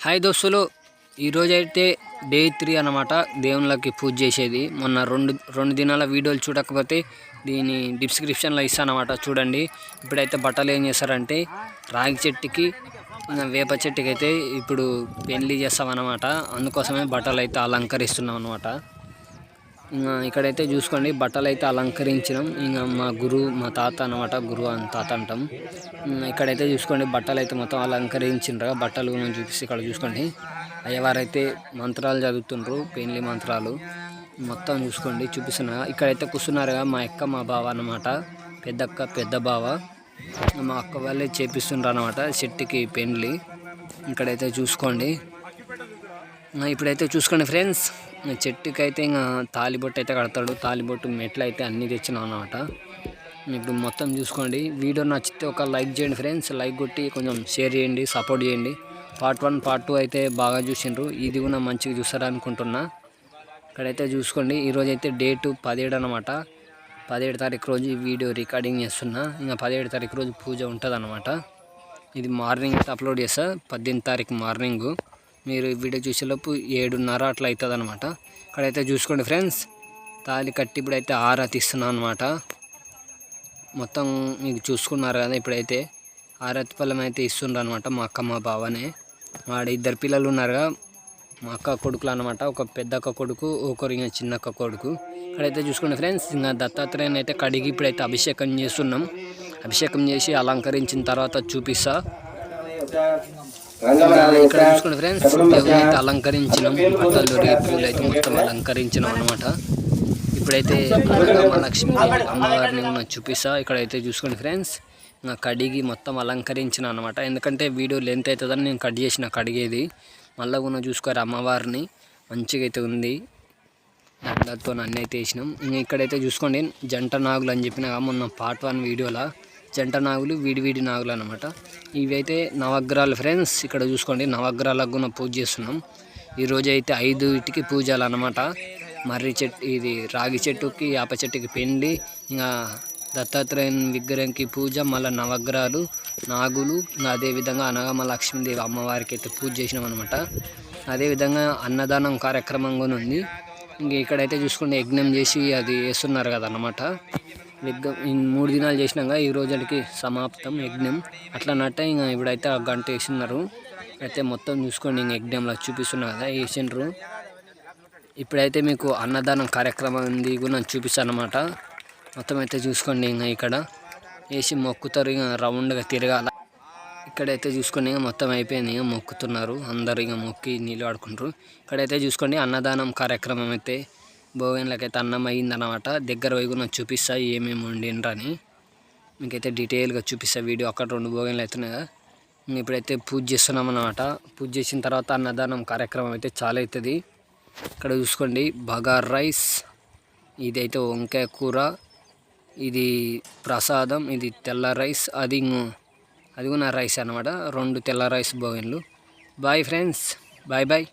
Hi దోస్తులు, ఈరోజైతే day 3 అన్నమాట. దేవుళ్ళకి పూజ చేసేది. మొన్న రెండు దినాల వీడియోలు చూడకపోతే దీని డిస్క్రిప్షన్లో ఇస్తానమాట, చూడండి. ఇప్పుడైతే బట్టలు ఏం చేస్తారంటే రాగి చెట్టుకి వేప చెట్టుకి అయితే ఇప్పుడు పెళ్లి చేస్తామన్నమాట. అందుకోసమే బట్టలు అయితే అలంకరిస్తున్నాం అన్నమాట. ఇంకా ఇక్కడైతే చూసుకోండి, బట్టలు అయితే అలంకరించినాం. ఇంకా మా తాత అన్నమాట, గురువు అని తాత అంటాం. ఇక్కడైతే చూసుకోండి, బట్టలు అయితే మొత్తం అలంకరించిండ్రు. బట్టలు చూపిస్తే ఇక్కడ చూసుకోండి, అయ్యవారైతే మంత్రాలు చదువుతుండ్రు, పెళ్లి మంత్రాలు మొత్తం చూసుకోండి చూపిస్తున్నా. ఇక్కడైతే కూర్చున్నారుగా మా అక్క మా బావ అన్నమాట, పెద్దక్క పెద్ద బావ. మా అక్క వాళ్ళే చేపిస్తుండ్రు అన్నమాట చెట్టుకి పెళ్లి. ఇక్కడైతే చూసుకోండి. ఇప్పుడైతే చూసుకోండి ఫ్రెండ్స్, చెట్టుకి అయితే ఇంకా తాలిబొట్టు అయితే కడతాడు. తాలిబొట్టు మెట్లు అయితే అన్నీ తెచ్చినాం అన్నమాట. ఇప్పుడు మొత్తం చూసుకోండి. వీడియో నచ్చితే ఒక లైక్ చేయండి ఫ్రెండ్స్, లైక్ కొట్టి కొంచెం షేర్ చేయండి, సపోర్ట్ చేయండి. పార్ట్ 1 పార్ట్ 2 అయితే బాగా చూసిండ్రు, ఇది కూడా మంచిగా చూస్తారనుకుంటున్నా. ఇక్కడైతే చూసుకోండి, ఈరోజు అయితే డేటు 17 అన్నమాట. 17 తారీఖు రోజు ఈ వీడియో రికార్డింగ్ చేస్తున్నా. ఇంకా 17 తారీఖు రోజు పూజ ఉంటుంది అన్నమాట. ఇది మార్నింగ్ అప్లోడ్ చేస్తా, 18 తారీఖు మార్నింగు. మీరు ఈ వీడియో చూసేలోపు 7:30 అట్లా అవుతుంది అనమాట. ఇక్కడైతే చూసుకోండి ఫ్రెండ్స్, తాళి కట్టి ఇప్పుడైతే ఆరతి ఇస్తున్నాను అనమాట. మొత్తం మీకు చూసుకున్నారు కదా. ఇప్పుడైతే ఆరతి ఫలం అయితే ఇస్తుండ్రు అనమాట. మా అక్క మా బావనే, వాడ 2 పిల్లలు ఉన్నారుగా, మా అక్క కొడుకులు అనమాట. ఒక పెద్దక్క కొడుకు, ఒకరు ఇంకా చిన్నక్క కొడుకు. ఇక్కడైతే చూసుకోండి ఫ్రెండ్స్, ఇంకా దత్తాత్రేయుని అయితే కడిగి ఇప్పుడైతే అభిషేకం చేస్తున్నాం. అభిషేకం చేసి అలంకరించిన తర్వాత చూపిస్తా. ఇక్కడ చూసుకోండి ఫ్రెండ్స్, దేవుని అయితే అలంకరించినాం. బట్టలు రేపులు అయితే మొత్తం అలంకరించినాం అనమాట. ఇప్పుడైతే లక్ష్మి అమ్మవారిని కూడా చూపిస్తా. ఇక్కడైతే చూసుకోండి ఫ్రెండ్స్, ఇంకా కడిగి మొత్తం అలంకరించిన అనమాట. ఎందుకంటే వీడియో లెంత్ అవుతుందని నేను కట్ చేసిన, కడిగేది. మళ్ళీ కూడా చూసుకోరు, అమ్మవారిని మంచిగా అయితే ఉంది. దండతో అన్నీ అయితే వేసినాం. ఇంకా ఇక్కడైతే చూసుకోండి, జంట నాగులు అని చెప్పిన మొన్న పార్ట్ 1 వీడియోలో జంట నాగులు, విడివిడి నాగులు అనమాట. ఇవి అయితే నవగ్రహాలు ఫ్రెండ్స్. ఇక్కడ చూసుకోండి, నవగ్రహాలకు కూడా పూజ చేస్తున్నాం. ఈరోజు అయితే 5 పూజలు అనమాట. మర్రి చెట్టు, ఇది రాగి చెట్టుకి యాప చెట్టుకి పెండి, ఇంకా దత్తాత్రేయుని విగ్రహంకి పూజ, మళ్ళీ నవగ్రహాలు, నాగులు, ఇంకా అదేవిధంగా అనగమ లక్ష్మీదేవి అమ్మవారికి అయితే పూజ చేసినాం అనమాట. అదేవిధంగా అన్నదానం కార్యక్రమం కూడా ఉంది. ఇంక ఇక్కడైతే చూసుకోండి, యజ్ఞం చేసి అది వేస్తున్నారు కదా అన్నమాట. 3 దినాలు చేసినాక ఈ రోజుకి సమాప్తం యజ్ఞం. అట్లా నట్ట ఇంకా ఇప్పుడైతే 1 గంట వేస్తున్నారు. అయితే మొత్తం చూసుకోండి, ఇంక యజ్ఞంలో చూపిస్తున్నారు కదా, వేసిండ్రు. ఇప్పుడైతే మీకు అన్నదానం కార్యక్రమం ఉంది కూడా చూపిస్తాను అనమాట. మొత్తం అయితే చూసుకోండి, ఇంకా ఇక్కడ వేసి మొక్కుతారు, ఇంకా రౌండ్గా తిరగాల. ఇక్కడైతే చూసుకోండి, ఇంకా మొత్తం అయిపోయింది, ఇంకా మొక్కుతున్నారు అందరు, ఇంకా మొక్కి నీళ్ళు ఆడుకుంటారు. ఇక్కడైతే చూసుకోండి, అన్నదానం కార్యక్రమం అయితే భోజనాలకైతే అన్నం అయిందన్నమాట. దగ్గర పోయి కూడా చూపిస్తా ఏమేమి వండిండ్రని, మీకైతే డీటెయిల్గా చూపిస్తా. వీడియో అక్కడ 2 భోజనాలు అవుతున్నాయి కదా. ఇప్పుడైతే పూజ చేస్తున్నాం అన్నమాట. పూజ చేసిన తర్వాత అన్నదానం కార్యక్రమం అయితే చాలా అవుతుంది. ఇక్కడ చూసుకోండి, బగార్ రైస్, ఇదైతే వంకాయ కూర, ఇది ప్రసాదం, ఇది తెల్ల రైస్, అది కూడా రైస్ అనమాట. 2 తెల్ల రైస్ భోజనాలు. Bye friends, bye bye.